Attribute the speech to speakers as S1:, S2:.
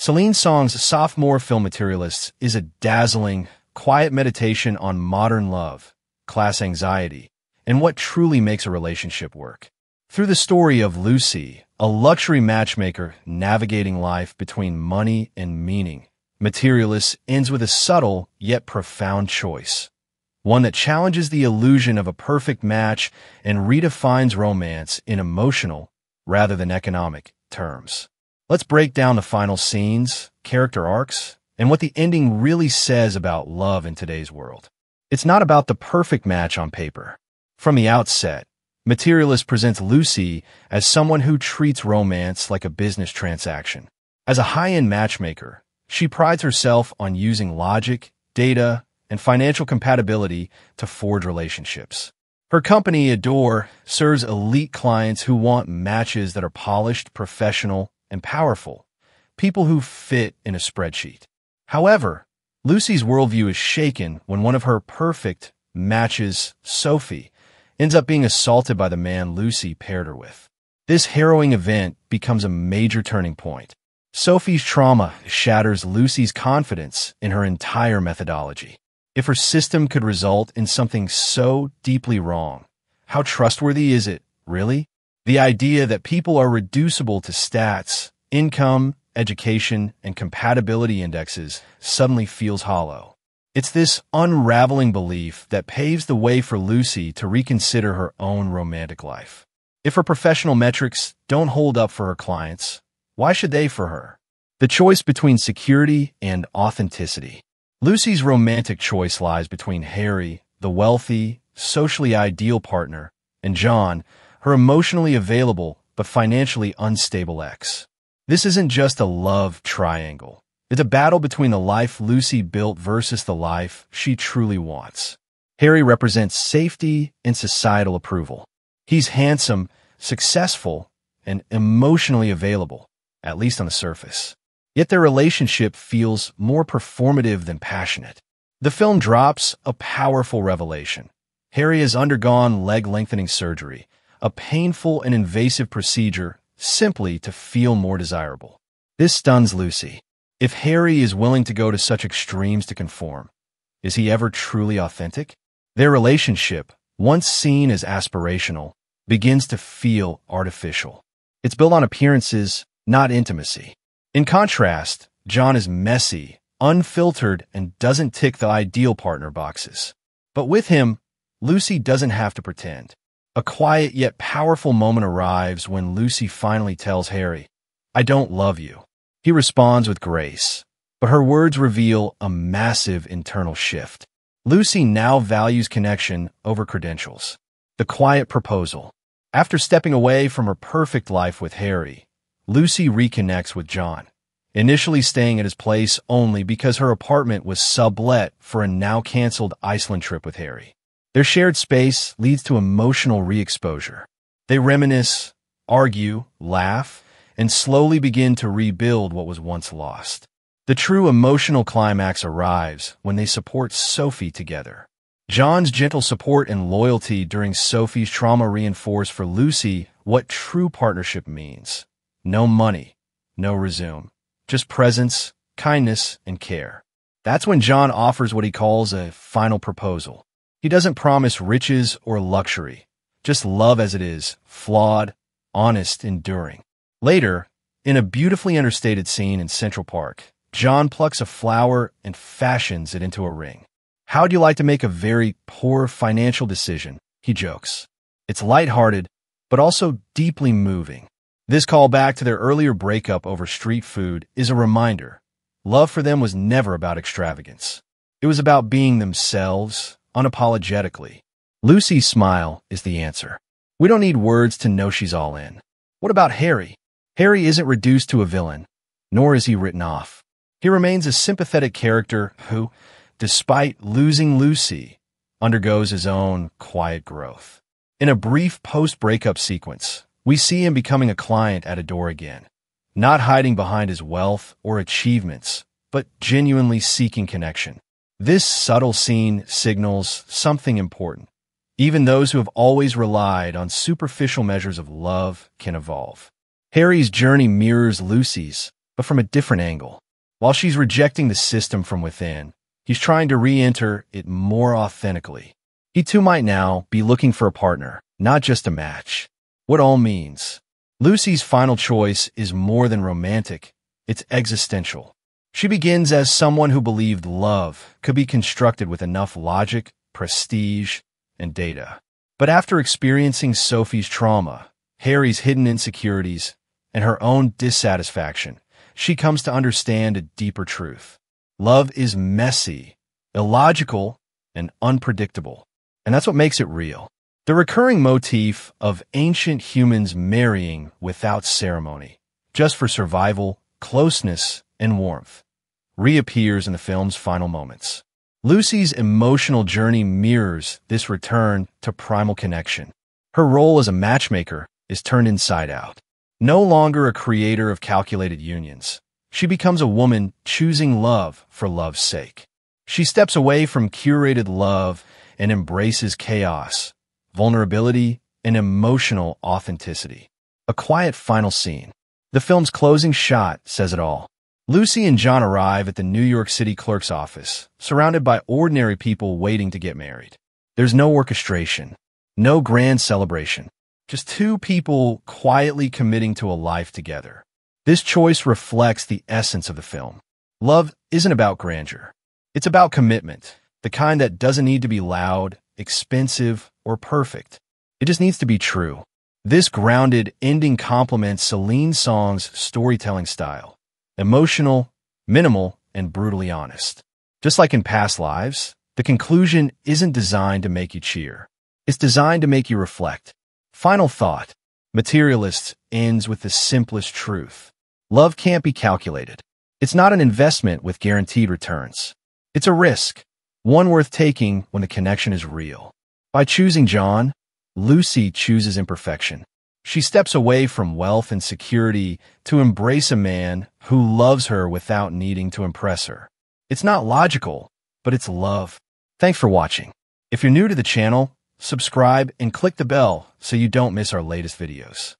S1: Celine Song's sophomore film Materialists is a dazzling, quiet meditation on modern love, class anxiety, and what truly makes a relationship work. Through the story of Lucy, a luxury matchmaker navigating life between money and meaning, Materialists ends with a subtle yet profound choice, one that challenges the illusion of a perfect match and redefines romance in emotional rather than economic terms. Let's break down the final scenes, character arcs, and what the ending really says about love in today's world. It's not about the perfect match on paper. From the outset, Materialist presents Lucy as someone who treats romance like a business transaction. As a high-end matchmaker, she prides herself on using logic, data, and financial compatibility to forge relationships. Her company, Adore, serves elite clients who want matches that are polished, professional, and powerful, people who fit in a spreadsheet. However, Lucy's worldview is shaken when one of her perfect matches, Sophie, ends up being assaulted by the man Lucy paired her with. This harrowing event becomes a major turning point. Sophie's trauma shatters Lucy's confidence in her entire methodology. If her system could result in something so deeply wrong, how trustworthy is it, really? The idea that people are reducible to stats, income, education, and compatibility indexes suddenly feels hollow. It's this unraveling belief that paves the way for Lucy to reconsider her own romantic life. If her professional metrics don't hold up for her clients, why should they for her? The choice between security and authenticity. Lucy's romantic choice lies between Harry, the wealthy, socially ideal partner, and John, her emotionally available but financially unstable ex. This isn't just a love triangle. It's a battle between the life Lucy built versus the life she truly wants. Harry represents safety and societal approval. He's handsome, successful, and emotionally available, at least on the surface. Yet their relationship feels more performative than passionate. The film drops a powerful revelation. Harry has undergone leg-lengthening surgery, a painful and invasive procedure simply to feel more desirable. This stuns Lucy. If Harry is willing to go to such extremes to conform, is he ever truly authentic? Their relationship, once seen as aspirational, begins to feel artificial. It's built on appearances, not intimacy. In contrast, John is messy, unfiltered, and doesn't tick the ideal partner boxes. But with him, Lucy doesn't have to pretend. A quiet yet powerful moment arrives when Lucy finally tells Harry, "I don't love you." He responds with grace, but her words reveal a massive internal shift. Lucy now values connection over credentials. The quiet proposal. After stepping away from her perfect life with Harry, Lucy reconnects with John, initially staying at his place only because her apartment was sublet for a now-canceled Iceland trip with Harry. Their shared space leads to emotional re-exposure. They reminisce, argue, laugh, and slowly begin to rebuild what was once lost. The true emotional climax arrives when they support Sophie together. John's gentle support and loyalty during Sophie's trauma reinforce for Lucy what true partnership means. No money, no resume, just presence, kindness, and care. That's when John offers what he calls a final proposal. He doesn't promise riches or luxury, just love as it is, flawed, honest, enduring. Later, in a beautifully understated scene in Central Park, John plucks a flower and fashions it into a ring. "How'd you like to make a very poor financial decision?" he jokes. It's lighthearted, but also deeply moving. This callback to their earlier breakup over street food is a reminder. Love for them was never about extravagance. It was about being themselves, unapologetically. Lucy's smile is the answer. We don't need words to know she's all in. What about Harry? Harry isn't reduced to a villain, nor is he written off. He remains a sympathetic character who, despite losing Lucy, undergoes his own quiet growth. In a brief post-breakup sequence, we see him becoming a client at Adore again, not hiding behind his wealth or achievements, but genuinely seeking connection. This subtle scene signals something important. Even those who have always relied on superficial measures of love can evolve. Harry's journey mirrors Lucy's, but from a different angle. While she's rejecting the system from within, he's trying to re-enter it more authentically. He too might now be looking for a partner, not just a match. What all means. Lucy's final choice is more than romantic, it's existential. She begins as someone who believed love could be constructed with enough logic, prestige, and data. But after experiencing Sophie's trauma, Harry's hidden insecurities, and her own dissatisfaction, she comes to understand a deeper truth. Love is messy, illogical, and unpredictable. And that's what makes it real. The recurring motif of ancient humans marrying without ceremony, just for survival, closeness, and warmth, reappears in the film's final moments. Lucy's emotional journey mirrors this return to primal connection. Her role as a matchmaker is turned inside out. No longer a creator of calculated unions, she becomes a woman choosing love for love's sake. She steps away from curated love and embraces chaos, vulnerability, and emotional authenticity. A quiet final scene. The film's closing shot says it all. Lucy and John arrive at the New York City clerk's office, surrounded by ordinary people waiting to get married. There's no orchestration, no grand celebration, just two people quietly committing to a life together. This choice reflects the essence of the film. Love isn't about grandeur. It's about commitment, the kind that doesn't need to be loud, expensive, or perfect. It just needs to be true. This grounded ending complements Celine Song's storytelling style. Emotional, minimal, and brutally honest. Just like in past lives, the conclusion isn't designed to make you cheer. It's designed to make you reflect. Final thought. Materialists ends with the simplest truth. Love can't be calculated. It's not an investment with guaranteed returns. It's a risk, one worth taking when the connection is real. By choosing John, Lucy chooses imperfection. She steps away from wealth and security to embrace a man who loves her without needing to impress her. It's not logical, but it's love. Thanks for watching. If you're new to the channel, subscribe and click the bell so you don't miss our latest videos.